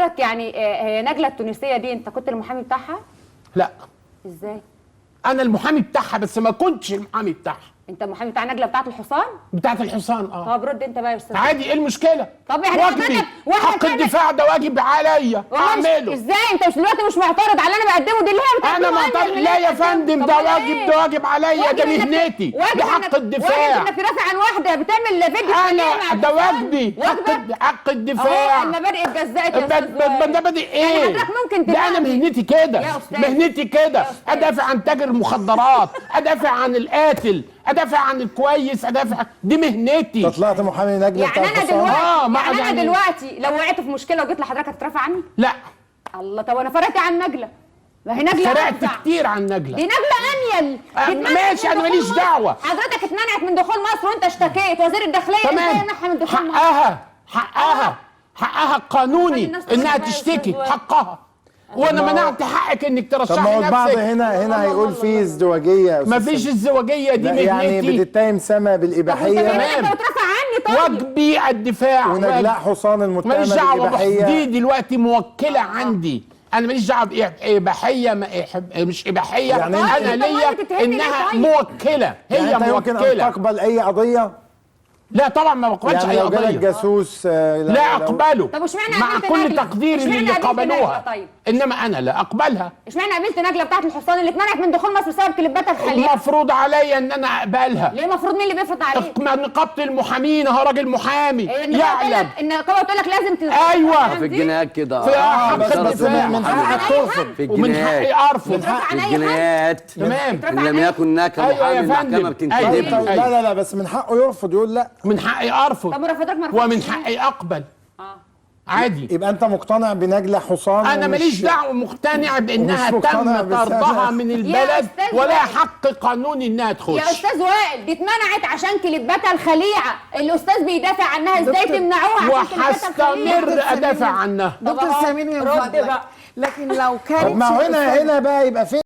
حضرتك يعني هي نجلة التونسية دي انت كنت المحامي بتاعها؟ لا، ازاي؟ انا المحامي بتاعها بس ما كنتش المحامي بتاعها. انت المحامي بتاع نجلة بتاعت الحصان؟ بتاعت الحصان. طب رد انت بقى يا استاذ. عادي، ايه المشكله؟ طب يعني واجبي، حق الدفاع ده واجب عليا اعمله. ازاي انت مش دلوقتي مش معترض على اللي انا بقدمه دي اللي هي بتقدمه؟ انا معترض؟ لا يا فندم، ده واجب، ده واجب عليا، ده مهنتي، ده حق الدفاع. واجب انك تدافع عن واحده بتعمل فيديو. انا ده واجبي، حق الدفاع. المبادئ اتجزأت يا استاذ. مبادئ ايه؟ حضرتك ممكن ده انا مهنتي كده، مهنتي كده، ادافع عن تاجر المخدرات، ادافع عن القاتل، ادافع عن الكويس، ادافع، دي مهنتي. طلعت محامي نجلة يعني بتاع انا الحصان؟ انا دلوقتي لو وقعت في مشكله وجيت لحضرتك هتترافع عني؟ لا. الله، طب انا فرقت عن نجله، ما هي نجله فرقت أنفع. كتير عن نجله. دي نجله انيل. ماشي، انا ماليش دعوه. حضرتك اتمنعت من دخول مصر وانت اشتكيت وزير الداخليه تمام، يمنعها من دخول مصر. حقها القانوني انها تشتكي، حقها. وانا منعت حقك انك ترشحي نفسك. طب ما هو البعض هنا هيقول في ازدواجيه. مفيش ازدواجيه، دي مهنتي. يعني بتتهم سما بالاباحيه. تمام، انت بترافع عني. طيب واجبي الدفاع. ونجلاء حصان المتهمه ماليش دعوه بالاباحيه. دي دلوقتي موكله عندي. انا ماليش دعوه باباحيه، مش اباحيه. يعني انا ليا انها موكله، هي يعني انت يمكن ان موكله. تقبل اي قضيه؟ لا طبعا ما بقبلش يعني اي لو جالك قضيه. جاسوس لا اقبله. طب واشمعنى مع قابلت كل نجلة؟ تقديري اشمعنى للي قابلت قبلوها. نجلة طيب؟ انما انا لا اقبلها. اشمعنى قابلت نجله بتاعت الحصان اللي اتمنعت من دخول مصر بسبب كليباتها الخليعه؟ المفروض عليا ان انا اقبلها. ليه المفروض؟ مين اللي بيفرض عليك؟ نقابه المحامين، اهو راجل محامي يعلم. النقابه بتقول لك لازم ايوه في الجنايات كده. في حق بس الدفاع. من حقك ترفض. في ومن الجنايات. حقي ارفض. في الجنايات. تمام. ان لم يكن هناك محامي المحكمه بتنتدب. لا بس من حقه يرفض، يقول لا. من حقي ارفض. طب مرافضك ما رفضتش ومن حقي اقبل. عادي. يبقى انت مقتنع بنجلة حصان؟ انا ماليش دعوه، مقتنع بانها ومش مقتنع تم طردها من البلد ولا حق قانوني انها تخش. يا استاذ وائل، دي اتمنعت عشان كليباتها الخليعه، الاستاذ بيدافع عنها، ازاي تمنعوها عشان كليباتها الخليعه؟ وهستمر ادافع عنها. دكتور سمير من فضلك، لكن لو كانت طب ما هنا بقى يبقى فين